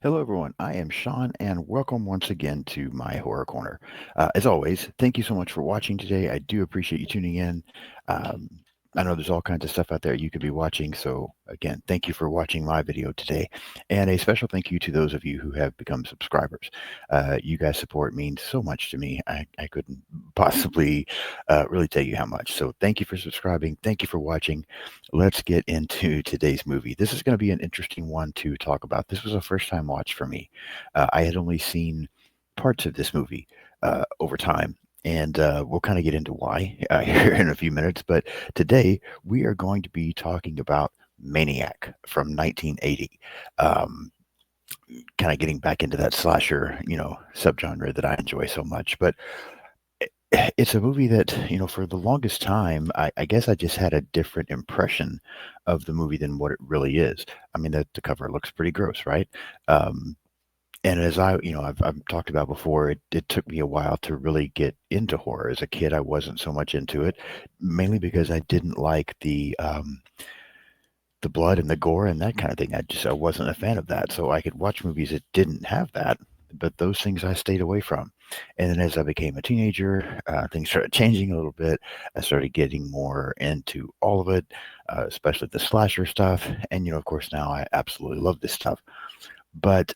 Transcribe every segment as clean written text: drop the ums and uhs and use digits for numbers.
Hello, everyone. I am Sean, and welcome once again to my Horror Corner. As always, thank you so much for watching today. I do appreciate you tuning in. Um, I know there's all kinds of stuff out there you could be watching, so again, thank you for watching my video today. And a special thank you to those of you who have become subscribers. You guys' support means so much to me. I couldn't possibly really tell you how much. So thank you for subscribing. Thank you for watching. Let's get into today's movie. This is going to be an interesting one to talk about. This was a first time watch for me. I had only seen parts of this movie over time, and we'll kind of get into why here in a few minutes. But today we are going to be talking about Maniac from 1980. Um, kind of getting back into that slasher, subgenre that I enjoy so much. But it's a movie that, for the longest time, I guess I just had a different impression of the movie than what it really is. I mean, the cover looks pretty gross, right? Um, and as I've talked about before, it took me a while to really get into horror. As a kid, I wasn't so much into it, mainly because I didn't like the blood and the gore and that kind of thing. I wasn't a fan of that. So I could watch movies that didn't have that, but those things I stayed away from. And then as I became a teenager, things started changing a little bit. I started getting more into all of it, especially the slasher stuff. And of course, now I absolutely love this stuff. But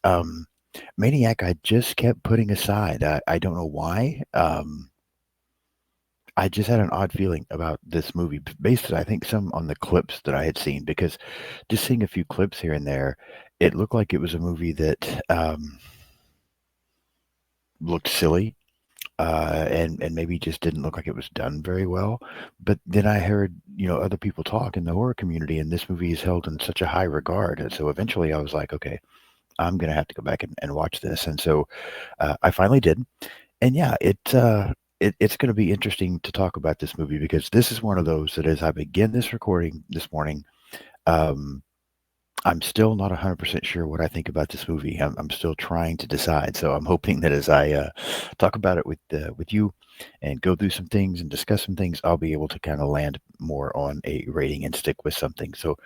Maniac, I just kept putting aside. I don't know why. I just had an odd feeling about this movie, based, I think, some on the clips that I had seen, because just seeing a few clips here and there, it looked like it was a movie that looked silly, and maybe just didn't look like it was done very well. But then I heard, other people talk in the horror community, and this movie is held in such a high regard. And so eventually I was like, okay, I'm going to have to go back and watch this. And so I finally did. And yeah, it's going to be interesting to talk about this movie because this is one of those that as I begin this recording this morning, um, I'm still not 100% sure what I think about this movie. I'm still trying to decide. So I'm hoping that as I talk about it with you and go through some things and discuss some things, I'll be able to kind of land more on a rating and stick with something. So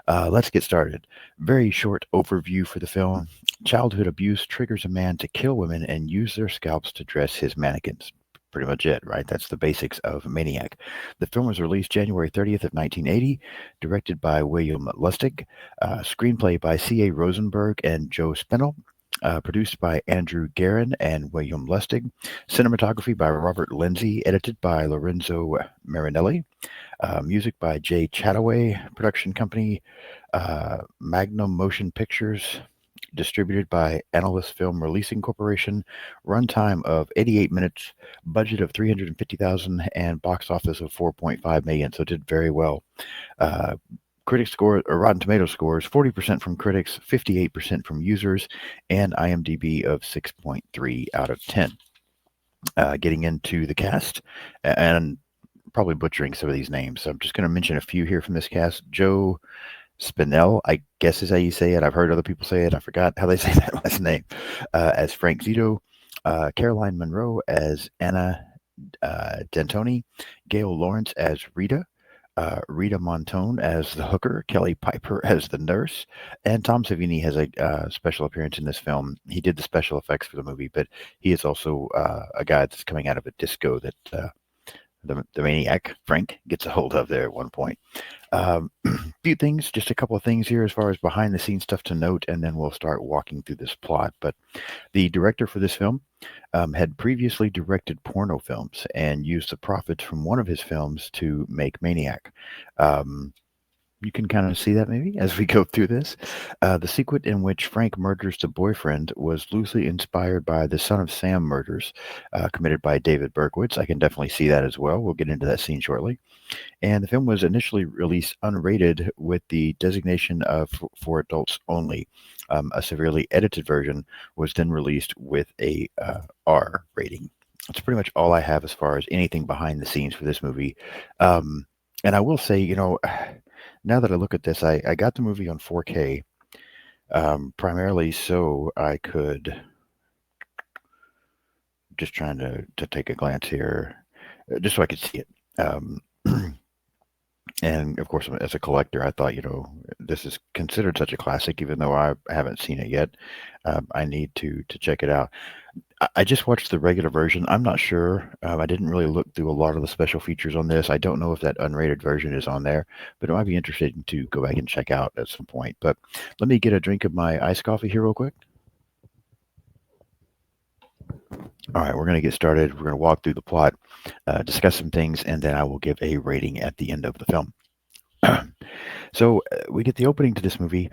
let's get started. Very short overview for the film. Childhood abuse triggers a man to kill women and use their scalps to dress his mannequins. Pretty much it, right? That's the basics of Maniac. The film was released January 30th of 1980, directed by William Lustig, screenplay by C.A. Rosenberg and Joe Spinell, produced by Andrew Guerin and William Lustig, cinematography by Robert Lindsay, edited by Lorenzo Marinelli, music by Jay Chataway, production company Magnum Motion Pictures, distributed by Analyst Film Releasing Corporation, runtime of 88 minutes, budget of 350,000, and box office of 4.5 million. So it did very well. Uh, Critic score or Rotten Tomato scores 40% from critics, 58% from users, and IMDb of 6.3 out of 10. Getting into the cast, and probably butchering some of these names. So I'm just going to mention a few here from this cast. Joe Spinell, I guess is how you say it. I've heard other people say it. I forgot how they say that last name. As Frank Zito, Caroline Monroe as Anna D'Antoni, Gail Lawrence as Rita, Rita Montone as the hooker, Kelly Piper as the nurse, and Tom Savini has a special appearance in this film. He did the special effects for the movie, but he is also a guy that's coming out of a disco that the maniac Frank gets a hold of there at one point. Few things, just a couple of things here as far as behind the scenes stuff to note, and then we'll start walking through this plot. But the director for this film had previously directed porno films and used the profits from one of his films to make Maniac. Um, you can kind of see that maybe as we go through this. The sequence in which Frank murders the boyfriend was loosely inspired by the Son of Sam murders committed by David Berkowitz. I can definitely see that as well. We'll get into that scene shortly. And the film was initially released unrated with the designation of for adults only. A severely edited version was then released with a R rating. That's pretty much all I have as far as anything behind the scenes for this movie. And I will say, now that I look at this, I got the movie on 4K primarily so I could, just trying to take a glance here, just so I could see it. Um, And of course, as a collector, I thought, this is considered such a classic, even though I haven't seen it yet. I need to check it out. I just watched the regular version. I'm not sure. I didn't really look through a lot of the special features on this. I don't know if that unrated version is on there, but it might be interesting to go back and check out at some point. But let me get a drink of my iced coffee here real quick. All right, we're going to get started. We're going to walk through the plot, discuss some things, and then I will give a rating at the end of the film. So we get the opening to this movie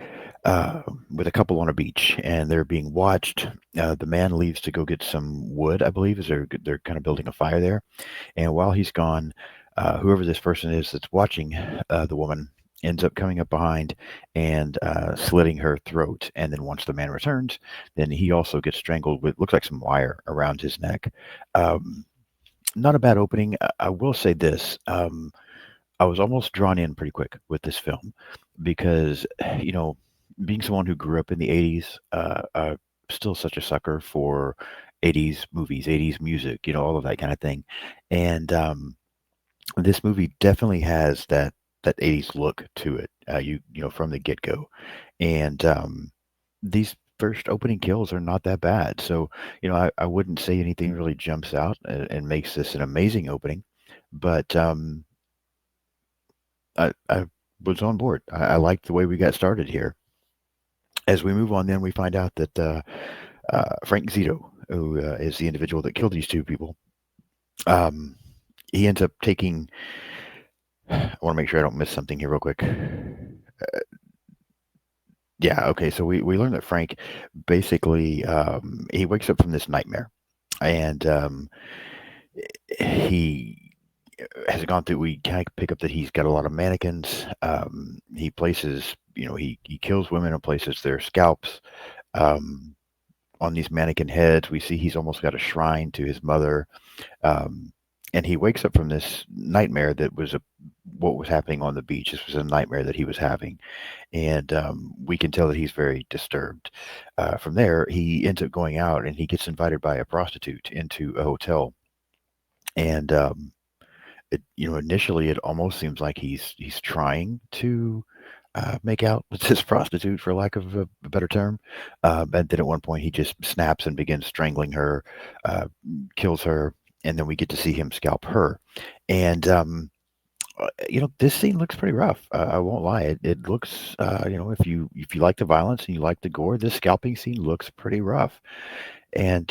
with a couple on a beach, and they're being watched. The man leaves to go get some wood, I believe, as they're kind of building a fire there. And while he's gone, whoever this person is that's watching the woman ends up coming up behind and slitting her throat. And then once the man returns, then he also gets strangled with looks like some wire around his neck. Um, Not a bad opening. I will say this. I was almost drawn in pretty quick with this film because, you know, being someone who grew up in the 80s, I'm still such a sucker for 80s movies, 80s music, all of that kind of thing. And this movie definitely has that 80s look to it, from the get-go. And these first opening kills are not that bad. So, I wouldn't say anything really jumps out and makes this an amazing opening. But I was on board. I liked the way we got started here. As we move on, then we find out that Frank Zito, who is the individual that killed these two people, um, he ends up taking. I want to make sure I don't miss something here, real quick. Yeah, okay. So we learn that Frank basically he wakes up from this nightmare, and he has gone through. We kind of pick up that he's got a lot of mannequins. He places, he kills women and places their scalps um, on these mannequin heads. We see he's almost got a shrine to his mother, um, and he wakes up from this nightmare that was what was happening on the beach. This was a nightmare that he was having, and we can tell that he's very disturbed. From there, he ends up going out, and he gets invited by a prostitute into a hotel, and initially it almost seems like he's trying to make out with this prostitute, for lack of a better term. And then at one point he just snaps and begins strangling her, kills her, and then we get to see him scalp her. And this scene looks pretty rough. I won't lie. It looks, if you like the violence and you like the gore, this scalping scene looks pretty rough. And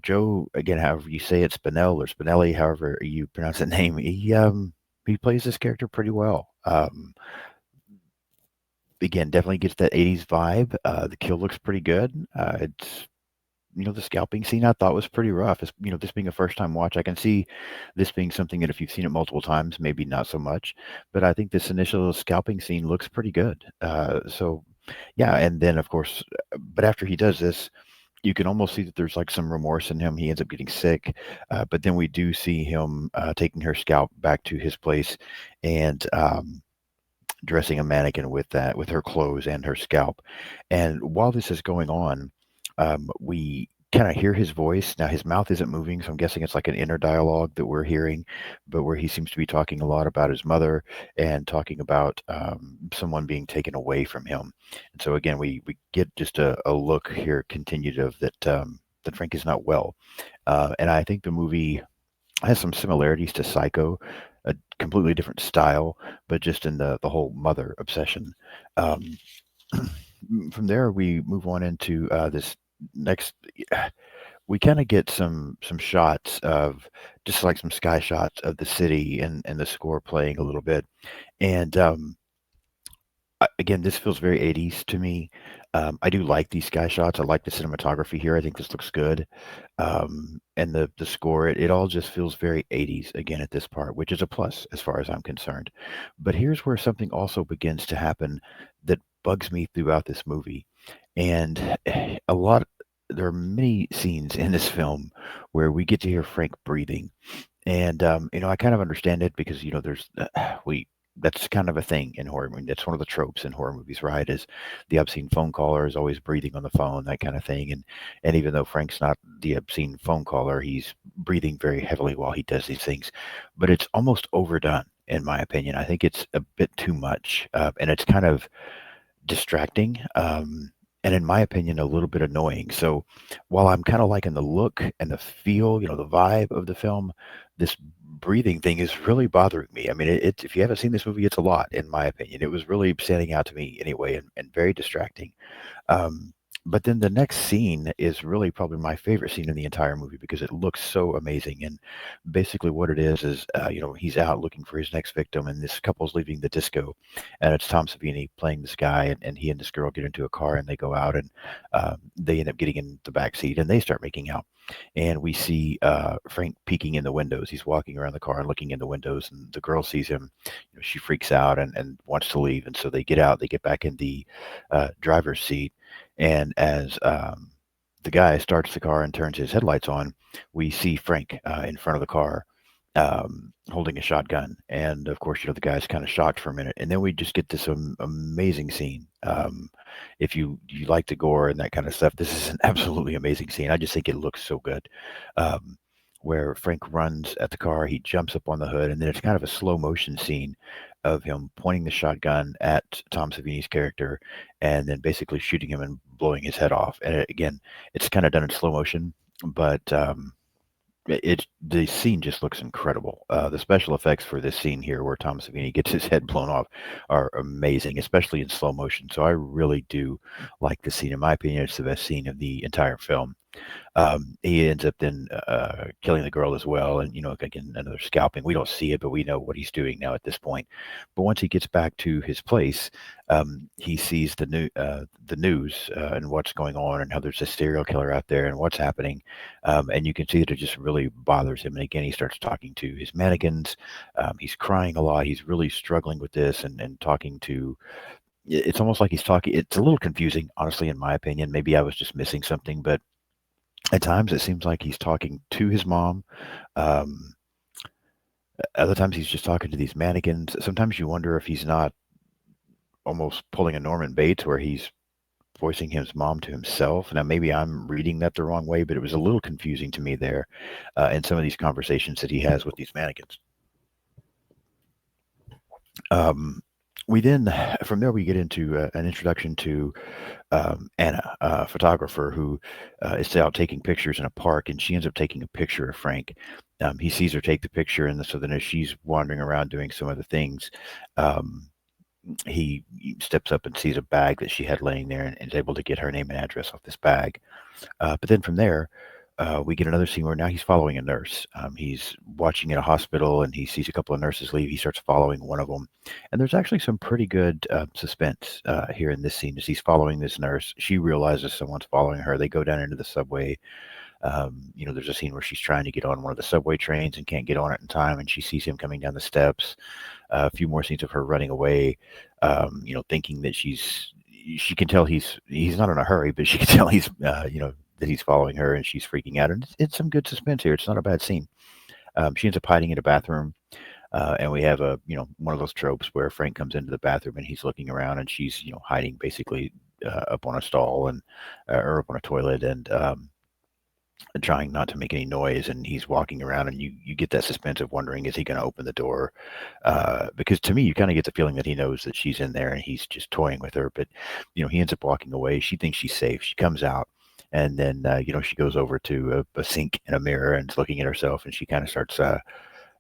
Joe, again, however you say it, Spinell or Spinelli, however you pronounce that name, he plays this character pretty well. Again, definitely gets that 80s vibe. The kill looks pretty good. It's the scalping scene I thought was pretty rough. This being a first time watch, I can see this being something that if you've seen it multiple times, maybe not so much. But I think this initial scalping scene looks pretty good. So yeah, and then of course, but after he does this, you can almost see that there's like some remorse in him. He ends up getting sick, but then we do see him taking her scalp back to his place and dressing a mannequin with her clothes and her scalp. And while this is going on, we kind of hear his voice. Now his mouth isn't moving, so I'm guessing it's like an inner dialogue that we're hearing, but where he seems to be talking a lot about his mother and talking about someone being taken away from him. And so again, we get just a look here, continuative that Frank is not well. And I think the movie has some similarities to Psycho, a completely different style, but just in the whole mother obsession. Um, from there, we move on into this next. We kind of get some shots of just like some sky shots of the city and the score playing a little bit, and again, this feels very 80s to me. I do like these sky shots. I like the cinematography here. I think this looks good. And the score, it all just feels very 80s again at this part, which is a plus as far as I'm concerned. But here's where something also begins to happen that bugs me throughout this movie. And there are many scenes in this film where we get to hear Frank breathing. And I kind of understand it because there's we that's kind of a thing in horror movie. That's one of the tropes in horror movies, right? Is the obscene phone caller is always breathing on the phone, that kind of thing. And even though Frank's not the obscene phone caller, he's breathing very heavily while he does these things. But it's almost overdone. in my opinion. I think it's a bit too much, and it's kind of distracting, and in my opinion, a little bit annoying. So while I'm kind of liking the look and the feel, the vibe of the film, this breathing thing is really bothering me. I mean, if you haven't seen this movie, it's a lot, in my opinion. It was really standing out to me anyway, and very distracting. Um, but then the next scene is really probably my favorite scene in the entire movie because it looks so amazing. And basically, what it is he's out looking for his next victim, and this couple's leaving the disco, and it's Tom Savini playing this guy, and he and this girl get into a car and they go out, and they end up getting in the back seat and they start making out. And we see Frank peeking in the windows. He's walking around the car and looking in the windows, and the girl sees him. She freaks out and wants to leave, and so they get out. They get back in the driver's seat, and as the guy starts the car and turns his headlights on, we see Frank in front of the car holding a shotgun. And of course, the guy's kind of shocked for a minute. And then we just get this amazing scene. If you like the gore and that kind of stuff, this is an absolutely amazing scene. I just think it looks so good. Um, where Frank runs at the car, he jumps up on the hood, and then it's kind of a slow motion scene of him pointing the shotgun at Tom Savini's character and then basically shooting him and blowing his head off. And again, it's kind of done in slow motion, but the scene just looks incredible. The special effects for this scene here, where Tom Savini gets his head blown off, are amazing, especially in slow motion. So I really do like the scene. In my opinion, it's the best scene of the entire film. He ends up then killing the girl as well, and again another scalping. We don't see it, but we know what he's doing now at this point. But once he gets back to his place, he sees the news and what's going on, and how there's a serial killer out there, and what's happening. And you can see that it just really bothers him. And again, he starts talking to his mannequins. He's crying a lot. He's really struggling with this, and talking to. It's almost like he's talking. It's a little confusing, honestly, in my opinion. Maybe I was just missing something, but at times, it seems like he's talking to his mom. Um, Other times, he's just talking to these mannequins. Sometimes you wonder if he's not almost pulling a Norman Bates, where he's voicing his mom to himself. Now, maybe I'm reading that the wrong way, but it was a little confusing to me there in some of these conversations that he has with these mannequins. Um, we then, from there, we get into an introduction to Anna, a photographer who is out taking pictures in a park, and she ends up taking a picture of Frank. He sees her take the picture, and so then as she's wandering around doing some other things, um, he steps up and sees a bag that she had laying there, and is able to get her name and address off this bag. But then from there, we get another scene where now he's following a nurse. He's watching in a hospital, and he sees a couple of nurses leave. He starts following one of them, and there's actually some pretty good suspense here in this scene as he's following this nurse. She realizes someone's following her. They go down into the subway. There's a scene where she's trying to get on one of the subway trains and can't get on it in time, and she sees him coming down the steps. A few more scenes of her running away, thinking that she can tell he's not in a hurry, but she can tell that he's following her, and she's freaking out. And it's some good suspense here. It's not a bad scene. She ends up hiding in a bathroom, and we have one of those tropes where Frank comes into the bathroom and he's looking around, and she's hiding basically up on a stall and or up on a toilet, and trying not to make any noise, and he's walking around, and you get that suspense of wondering, is he going to open the door? Because to me, you kind of get the feeling that he knows that she's in there and he's just toying with her. But he ends up walking away. She thinks she's safe. She comes out, and then she goes over to a sink and a mirror and is looking at herself, and she kind of starts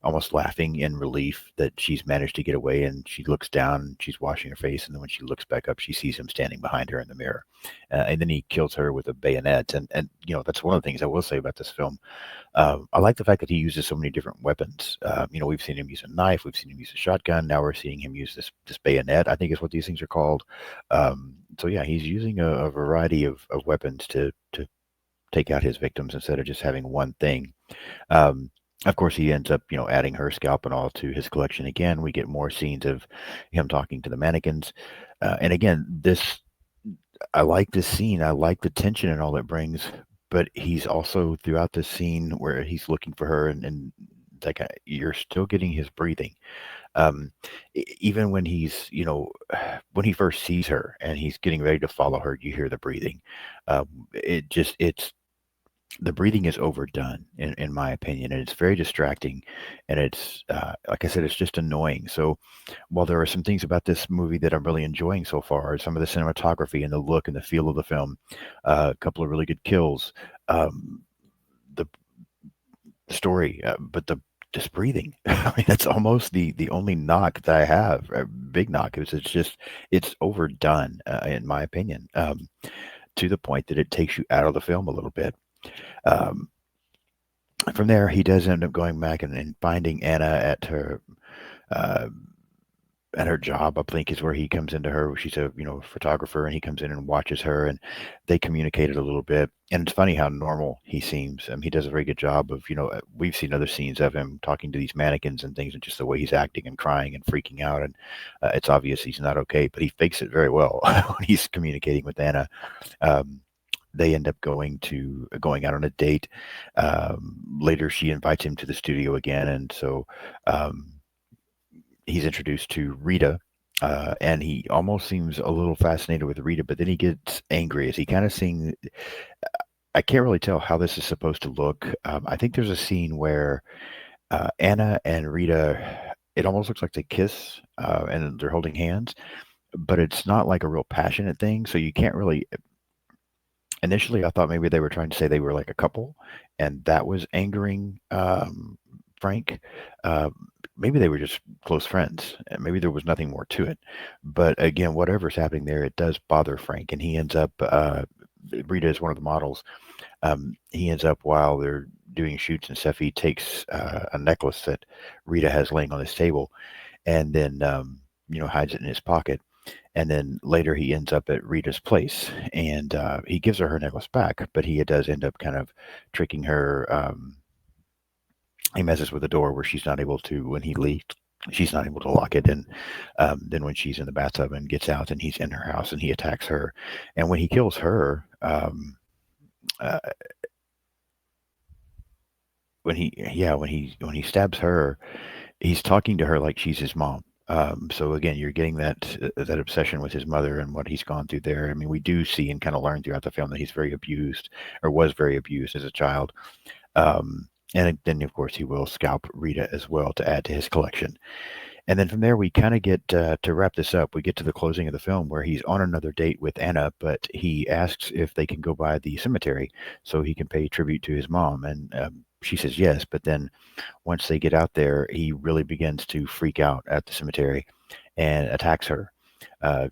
almost laughing in relief that she's managed to get away. And she looks down, she's washing her face, and then when she looks back up, she sees him standing behind her in the mirror. And then he kills her with a bayonet. And that's one of the things I will say about this film. I like the fact that he uses so many different weapons. We've seen him use a knife, we've seen him use a shotgun, now we're seeing him use this bayonet, I think is what these things are called. So yeah, he's using a variety of weapons to take out his victims instead of just having one thing. Um, of course, he ends up, adding her scalp and all to his collection again. We get more scenes of him talking to the mannequins. And again, I like this scene. I like the tension and all it brings. But he's also throughout this scene where he's looking for her, and like you're still getting his breathing. Even when he's, when he first sees her and he's getting ready to follow her, you hear the breathing. It's the breathing is overdone in my opinion, and it's very distracting, and it's like I said, it's just annoying. So while there are some things about this movie that I'm really enjoying so far, some of the cinematography and the look and the feel of the film, a couple of really good kills, um, the story, but the just breathing. I mean, that's almost the only knock that I have. A big knock is it's just it's overdone, in my opinion, to the point that it takes you out of the film a little bit. Um, from there, he does end up going back and finding Anna uh, at her job. I think is where he comes into her. She's a photographer, and he comes in and watches her, and they communicated a little bit. And it's funny how normal he seems. He does a very good job of we've seen other scenes of him talking to these mannequins and things, and just the way he's acting and crying and freaking out, and it's obvious he's not okay, but he fakes it very well when he's communicating with Anna. Um, they end up going out on a date. Later, she invites him to the studio again, and so um, he's introduced to Rita, and he almost seems a little fascinated with Rita, but then he gets angry as he kind of seeing. I can't really tell how this is supposed to look. I think there's a scene where Anna and Rita. It almost looks like they kiss, and they're holding hands, but it's not like a real passionate thing. So you can't really. Initially, I thought maybe they were trying to say they were like a couple, and that was angering Frank. Uh, Maybe they were just close friends, and maybe there was nothing more to it. But again, whatever's happening there, it does bother Frank, and he ends up. Rita is one of the models. He ends up while they're doing shoots and stuff. He takes a necklace that Rita has laying on his table, and then hides it in his pocket. And then later he ends up at Rita's place, and he gives her necklace back, but he does end up kind of tricking her. He messes with the door where she's not able to, when he leaves, she's not able to lock it. And then when she's in the bathtub and gets out, and he's in her house, and he attacks her. And when he kills her, uh, when he stabs her, he's talking to her like she's his mom. So again, you're getting that obsession with his mother and what he's gone through there. I mean, we do see and kind of learn throughout the film that he's very abused, or was very abused as a child. And then, of course, he will scalp Rita as well to add to his collection. And then from there, we kind of get to wrap this up. We get to the closing of the film where he's on another date with Anna, but he asks if they can go by the cemetery so he can pay tribute to his mom. And she says yes, but then once they get out there, he really begins to freak out at the cemetery and attacks her.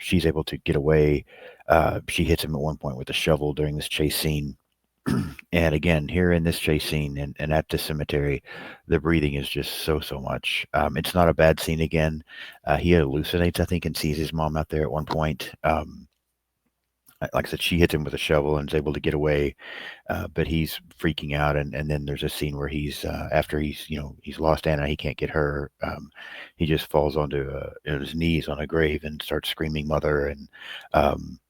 She's able to get away. She hits him at one point with a shovel during this chase scene. And again, here in this chase scene and at the cemetery, the breathing is just so much. It's not a bad scene again. He hallucinates, I think, and sees his mom out there at one point. Like I said, she hits him with a shovel and is able to get away, but he's freaking out. And then there's a scene where he's after he's lost Anna, he can't get her. He just falls onto his knees on a grave and starts screaming "mother," and um,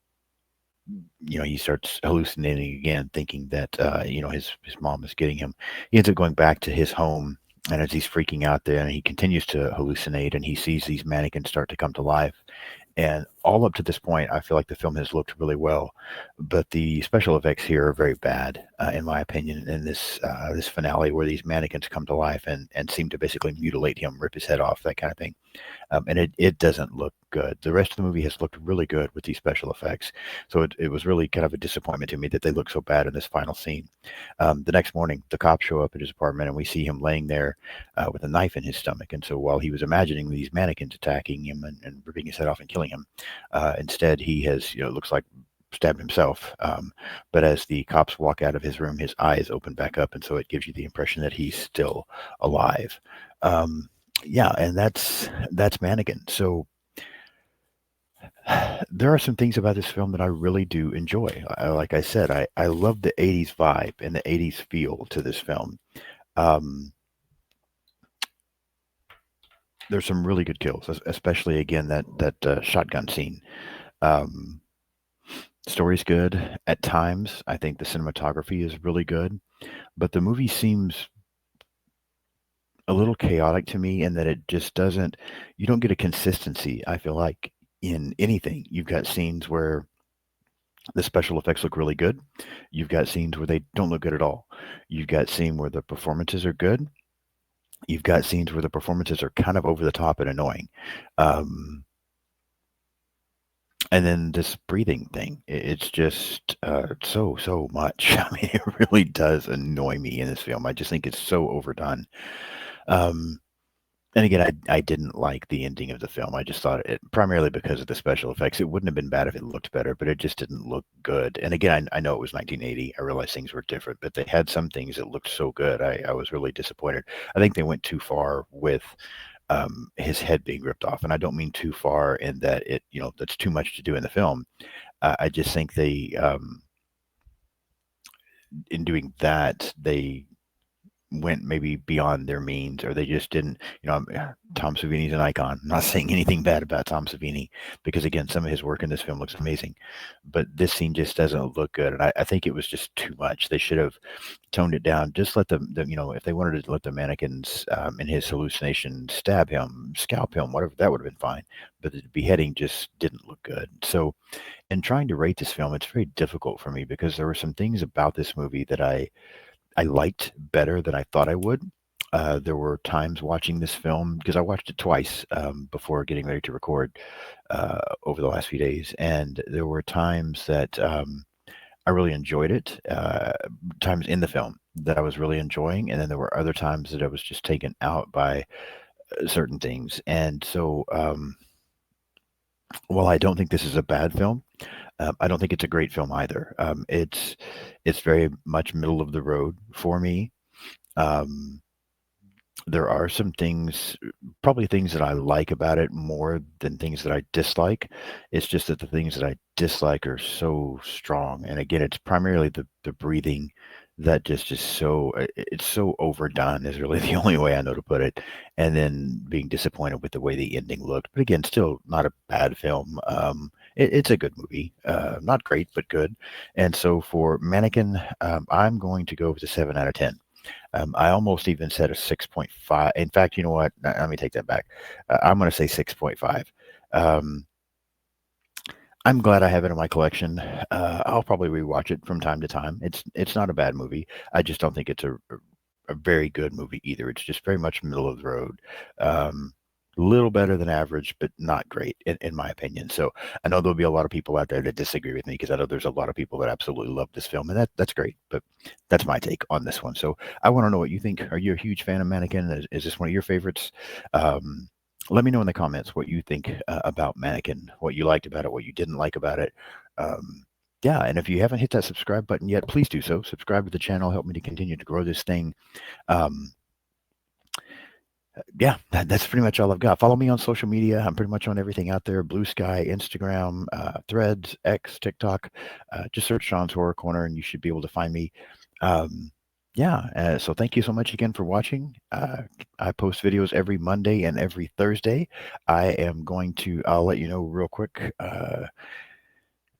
he starts hallucinating again, thinking that his mom is getting him. He ends up going back to his home, and as he's freaking out there, and he continues to hallucinate, and he sees these mannequins start to come to life. And all up to this point, I feel like the film has looked really well, but the special effects here are very bad, in my opinion. In this finale, where these mannequins come to life and seem to basically mutilate him, rip his head off, that kind of thing. And it doesn't look good. The rest of the movie has looked really good with these special effects. So it was really kind of a disappointment to me that they look so bad in this final scene. The next morning, the cops show up at his apartment, and we see him laying there with a knife in his stomach. And so while he was imagining these mannequins attacking him and ripping his head off and killing him, instead he has, looks like stabbed himself. But as the cops walk out of his room, his eyes open back up, and so it gives you the impression that he's still alive. Um, yeah, and that's Mannequin. So there are some things about this film that I really do enjoy. Like I said, I love the '80s vibe and the '80s feel to this film. Um, there's some really good kills, especially again that shotgun scene. Um, Story's good at times. I think the cinematography is really good, but the movie seems a little chaotic to me in that it just doesn't. You don't get a consistency. I feel like in anything, you've got scenes where The special effects look really good. You've got scenes where they don't look good at all. You've got scenes where the performances are good. You've got scenes where the performances are kind of over the top and annoying. Um, and then this breathing thing, it's just so much. I mean, it really does annoy me in this film. I just think it's so overdone. Um, And again, I didn't like the ending of the film. I just thought it primarily because of the special effects. It wouldn't have been bad if it looked better, but it just didn't look good. And again, I know it was 1980. I realize things were different, but they had some things that looked so good. I was really disappointed. I think they went too far with his head being ripped off, and I don't mean too far in that that's too much to do in the film. I just think in doing that, they went maybe beyond their means, or they just didn't. Tom Savini's an icon. I'm not saying anything bad about Tom Savini because, again, some of his work in this film looks amazing, but this scene just doesn't look good, and I think it was just too much. They should have toned it down. Just let if they wanted to let the mannequins in his hallucination stab him, scalp him, whatever, that would have been fine. But the beheading just didn't look good. So, in trying to rate this film, it's very difficult for me because there were some things about this movie that I liked better than I thought I would. There were times watching this film because I watched it twice before getting ready to record over the last few days, and there were times that I really enjoyed it. Times in the film that I was really enjoying, and then there were other times that I was just taken out by certain things. And so, while I don't think this is a bad film, I don't think it's a great film either. It's very much middle of the road for me. Um, there are some things, probably things that I like about it more than things that I dislike. It's just that the things that I dislike are so strong. And again, it's primarily the breathing that just is so it's so overdone is really the only way I know to put it. And then being disappointed with the way the ending looked. But again, still not a bad film. It's a good movie. Not great, but good. And so for Mannequin, I'm going to go with a 7 out of 10. I almost even said a 6.5. In fact, you know what? Let me take that back. I'm going to say 6.5. Um, I'm glad I have it in my collection. I'll probably rewatch it from time to time. It's not a bad movie. I just don't think it's a very good movie either. It's just very much middle of the road. A little better than average, but not great in my opinion. So I know there'll be a lot of people out there that disagree with me because I know there's a lot of people that absolutely love this film, and that's great. But that's my take on this one. So I want to know what you think. Are you a huge fan of Mannequin? Is this one of your favorites? Um, Let me know in the comments what you think about Mannequin, what you liked about it, what you didn't like about it. Yeah, and if you haven't hit that subscribe button yet, please do so. Subscribe to the channel, help me to continue to grow this thing. Um, yeah, that's pretty much all I've got. Follow me on social media. I'm pretty much on everything out there: Blue Sky, Instagram, Threads, X, TikTok. Just search Sean's Horror Corner, and you should be able to find me. Um, yeah, so thank you so much again for watching. I post videos every Monday and every Thursday. I'll let you know real quick.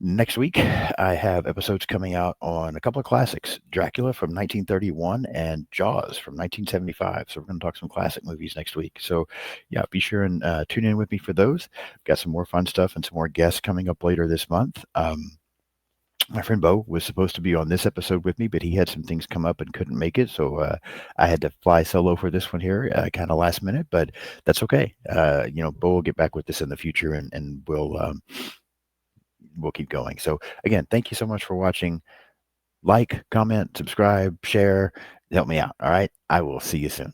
Next week, I have episodes coming out on a couple of classics: Dracula from 1931 and Jaws from 1975. So we're going to talk some classic movies next week. So yeah, be sure and tune in with me for those. Got some more fun stuff and some more guests coming up later this month. My friend Bo was supposed to be on this episode with me, but he had some things come up and couldn't make it. So I had to fly solo for this one here, kind of last minute, but that's okay. Bo will get back with this in the future, and we'll keep going. So again, thank you so much for watching. Like, comment, subscribe, share. Help me out. All right. I will see you soon.